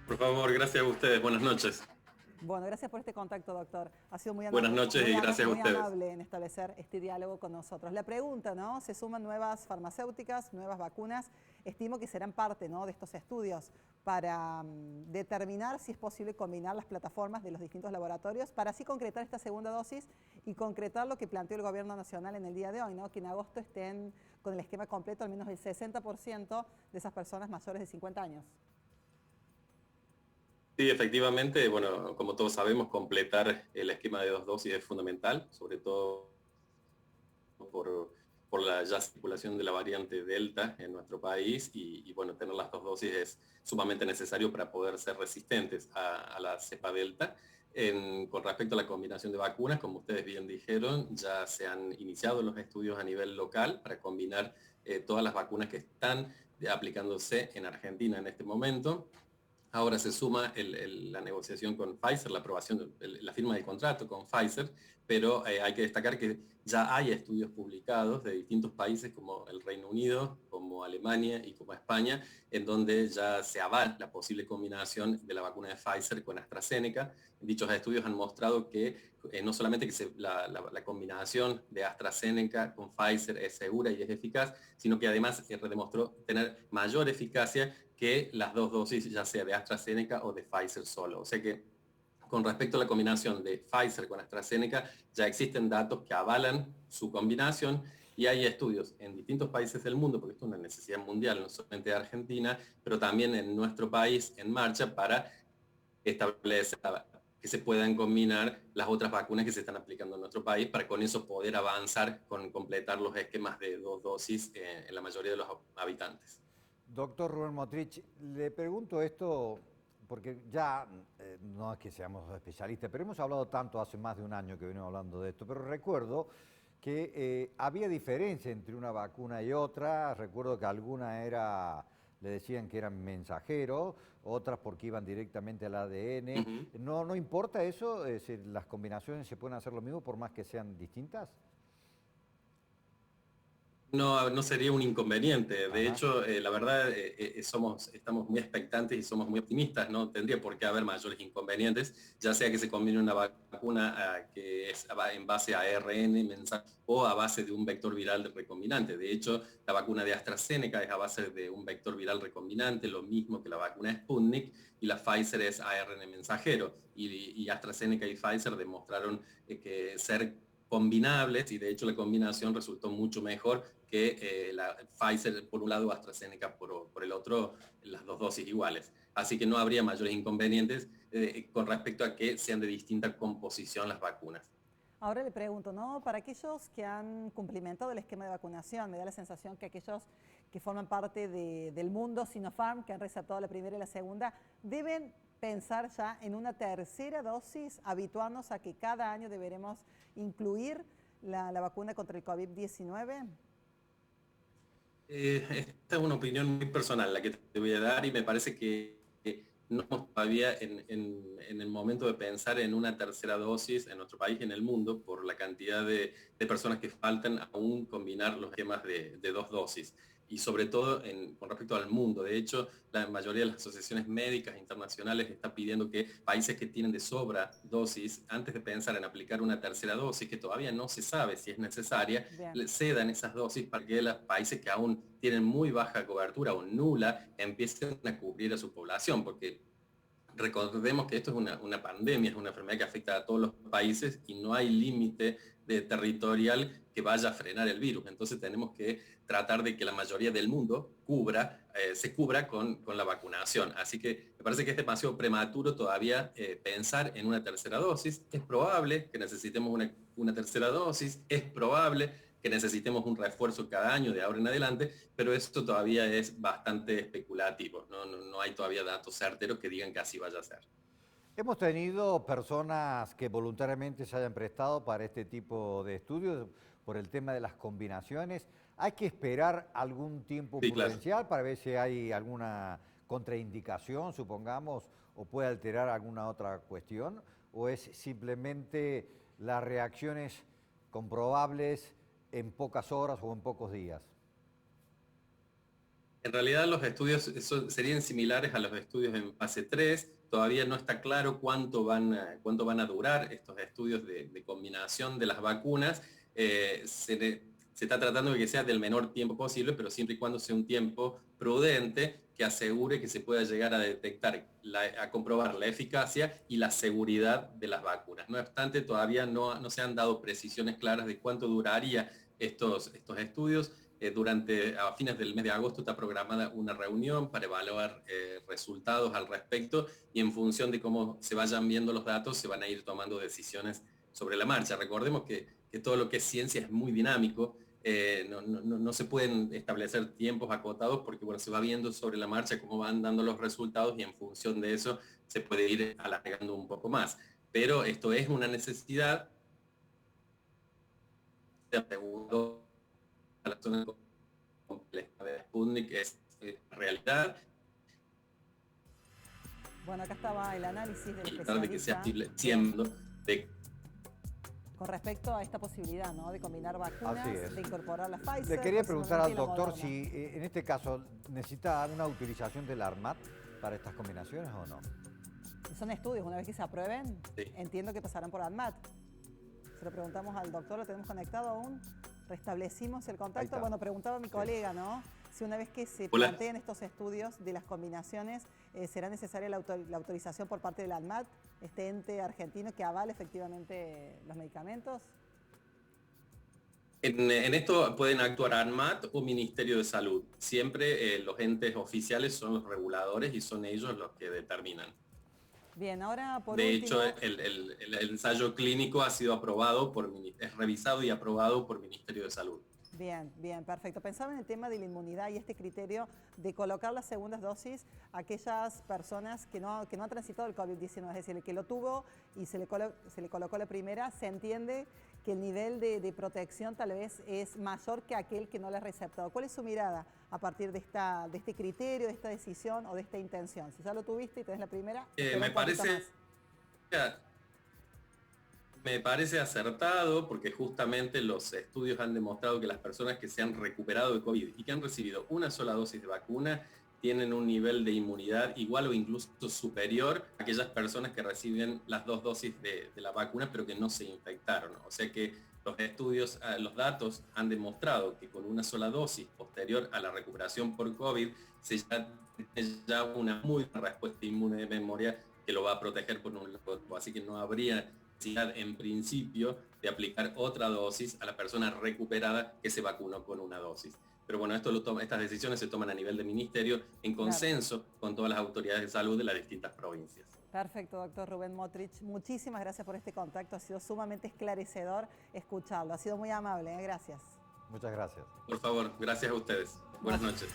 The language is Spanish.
Por favor, gracias a ustedes. Buenas noches. Bueno, gracias por este contacto, doctor. Ha sido Buenas noches y gracias a muy ustedes. amable en establecer este diálogo con nosotros. La pregunta, ¿no? Se suman nuevas farmacéuticas, nuevas vacunas. Estimo que serán parte, ¿no?, de estos estudios para determinar si es posible combinar las plataformas de los distintos laboratorios para así concretar esta segunda dosis y concretar lo que planteó el Gobierno Nacional en el día de hoy, ¿no? Que en agosto estén con el esquema completo al menos el 60% de esas personas mayores de 50 años. Sí, efectivamente, bueno, como todos sabemos, completar el esquema de 2 dosis es fundamental, sobre todo por la ya circulación de la variante Delta en nuestro país y, bueno, tener las 2 dosis es sumamente necesario para poder ser resistentes a la cepa Delta. Con respecto a la combinación de vacunas, como ustedes bien dijeron, ya se han iniciado los estudios a nivel local para combinar todas las vacunas que están aplicándose en Argentina en este momento. Ahora se suma la negociación con Pfizer, la aprobación, la firma del contrato con Pfizer, pero hay que destacar que ya hay estudios publicados de distintos países como el Reino Unido, como Alemania y como España, en donde ya se avala la posible combinación de la vacuna de Pfizer con AstraZeneca. Dichos estudios han mostrado que no solamente que la combinación de AstraZeneca con Pfizer es segura y es eficaz, sino que además demostró tener mayor eficacia que las 2 dosis, ya sea de AstraZeneca o de Pfizer solo. O sea que con respecto a la combinación de Pfizer con AstraZeneca, ya existen datos que avalan su combinación y hay estudios en distintos países del mundo, porque esto es una necesidad mundial, no solamente de Argentina, pero también en nuestro país en marcha para establecer que se puedan combinar las otras vacunas que se están aplicando en nuestro país para con eso poder avanzar con completar los esquemas de 2 dosis en la mayoría de los habitantes. Doctor Rubén Motrich, le pregunto esto porque ya no es que seamos especialistas, pero hemos hablado tanto hace más de un año que venimos hablando de esto, pero recuerdo que había diferencia entre una vacuna y otra. Recuerdo que alguna le decían que eran mensajeros, otras porque iban directamente al ADN. Uh -huh. ¿No importa eso? Es decir, ¿las combinaciones se pueden hacer lo mismo por más que sean distintas? No, no sería un inconveniente. De Ajá. hecho, la verdad, estamos muy expectantes y somos muy optimistas. No tendría por qué haber mayores inconvenientes, ya sea que se combine una vacuna que es en base a ARN o a base de un vector viral recombinante. De hecho, la vacuna de AstraZeneca es a base de un vector viral recombinante, lo mismo que la vacuna Sputnik, y la Pfizer es ARN mensajero. Y AstraZeneca y Pfizer demostraron que ser combinables y de hecho la combinación resultó mucho mejor que la Pfizer por un lado, AstraZeneca por el otro, las 2 dosis iguales. Así que no habría mayores inconvenientes con respecto a que sean de distinta composición las vacunas. Ahora le pregunto, ¿no? Para aquellos que han cumplimentado el esquema de vacunación, me da la sensación que aquellos que forman parte del mundo Sinopharm, que han receptado la primera y la segunda, deben pensar ya en una tercera dosis, habituarnos a que cada año deberemos incluir la vacuna contra el COVID-19. Esta es una opinión muy personal la que te voy a dar y me parece que no estamos todavía en el momento de pensar en una tercera dosis en nuestro país y en el mundo por la cantidad de personas que faltan aún combinar los esquemas de 2 dosis. Y sobre todo con respecto al mundo. De hecho, la mayoría de las asociaciones médicas internacionales está pidiendo que países que tienen de sobra dosis, antes de pensar en aplicar una tercera dosis, que todavía no se sabe si es necesaria, Bien. cedan esas dosis para que los países que aún tienen muy baja cobertura o nula empiecen a cubrir a su población, porque recordemos que esto es una pandemia, es una enfermedad que afecta a todos los países y no hay límite territorial que vaya a frenar el virus. Entonces tenemos que tratar de que la mayoría del mundo se cubra con la vacunación. Así que me parece que es demasiado prematuro todavía pensar en una tercera dosis. Es probable que necesitemos una tercera dosis, es probable que necesitemos un refuerzo cada año de ahora en adelante, pero esto todavía es bastante especulativo. No hay todavía datos certeros que digan que así vaya a ser. Hemos tenido personas que voluntariamente se hayan prestado para este tipo de estudios por el tema de las combinaciones. ¿Hay que esperar algún tiempo Sí, claro. prudencial para ver si hay alguna contraindicación, supongamos, o puede alterar alguna otra cuestión? ¿O es simplemente las reacciones comprobables en pocas horas o en pocos días? En realidad los estudios serían similares a los estudios en fase 3. Todavía no está claro cuánto van a durar estos estudios de combinación de las vacunas. Se está tratando de que sea del menor tiempo posible, pero siempre y cuando sea un tiempo prudente que asegure que se pueda llegar a detectar, a comprobar la eficacia y la seguridad de las vacunas. No obstante, todavía no se han dado precisiones claras de cuánto duraría estos estudios. A fines del mes de agosto está programada una reunión para evaluar resultados al respecto y en función de cómo se vayan viendo los datos se van a ir tomando decisiones sobre la marcha. Recordemos que todo lo que es ciencia es muy dinámico, no se pueden establecer tiempos acotados porque bueno, se va viendo sobre la marcha cómo van dando los resultados y en función de eso se puede ir alargando un poco más. Pero esto es una necesidad de a la zona compleja de Sputnik es realidad. Bueno, acá estaba el análisis del De que sea especialista siendo de con respecto a esta posibilidad, ¿no?, de combinar vacunas, de incorporar la Pfizer. Le quería preguntar al doctor Moderna. si en este caso necesita una utilización del ARMAT para estas combinaciones o no. Son estudios, una vez que se aprueben, sí, entiendo que pasarán por ANMAT. Se lo preguntamos al doctor, ¿lo tenemos conectado aún? ¿Restablecimos el contacto? Bueno, preguntaba a mi colega, ¿no?, si una vez que se planteen estos estudios de las combinaciones, ¿será necesaria la autorización por parte del ANMAT, este ente argentino que avale efectivamente los medicamentos? En esto pueden actuar ANMAT o Ministerio de Salud. Siempre los entes oficiales son los reguladores y son ellos los que determinan. Bien, ahora por de último... hecho, el ensayo clínico ha sido aprobado, es revisado y aprobado por Ministerio de Salud. Bien, bien, perfecto. Pensaba en el tema de la inmunidad y este criterio de colocar las segundas dosis a aquellas personas que no han transitado el COVID-19, es decir, el que lo tuvo y se le colocó la primera, se entiende que el nivel de protección tal vez es mayor que aquel que no la ha receptado. ¿Cuál es su mirada a partir de este criterio, de esta decisión o de esta intención? Si ya lo tuviste y tenés la primera, me parece acertado porque justamente los estudios han demostrado que las personas que se han recuperado de COVID y que han recibido una sola dosis de vacuna tienen un nivel de inmunidad igual o incluso superior a aquellas personas que reciben las 2 dosis de la vacuna pero que no se infectaron. O sea que los estudios, los datos han demostrado que con una sola dosis posterior a la recuperación por COVID se tiene ya una muy buena respuesta inmune de memoria que lo va a proteger por un lado. Así que no habría necesidad en principio de aplicar otra dosis a la persona recuperada que se vacunó con una dosis. Pero bueno, estas decisiones se toman a nivel de ministerio en consenso con todas las autoridades de salud de las distintas provincias. Perfecto, doctor Rubén Motrich. Muchísimas gracias por este contacto. Ha sido sumamente esclarecedor escucharlo. Ha sido muy amable. Gracias. Muchas gracias. Por favor, gracias a ustedes. Buenas noches.